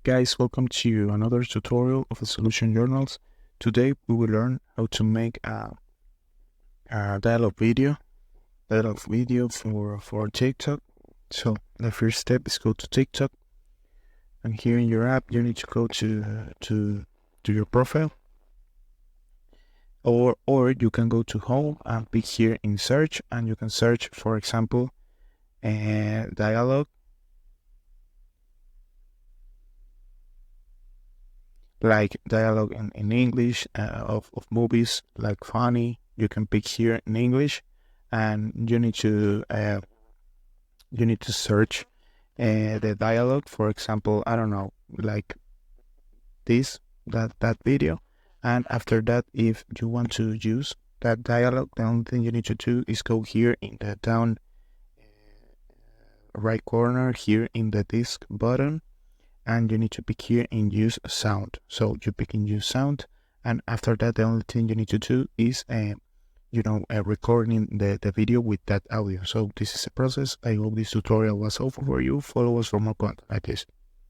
guys, welcome to another tutorial of the Solution Journals. Today we will learn how to make a dialogue video for TikTok. So the first step is go to TikTok, and here in your app you need to go to your profile, or you can go to home and pick here in search, and you can search, for example, dialogue, like dialogue in English of movies, like funny. You can pick here in English, and you need to search the dialogue. For example, I don't know, like that video. And after that, if you want to use that dialogue, the only thing you need to do is go here in the down right corner, here in the disk button, and you need to pick here in use sound. So you pick in use sound, and after that the only thing you need to do is recording the video with that audio. So this is a process. I hope this tutorial was helpful for you. Follow us for more content like this.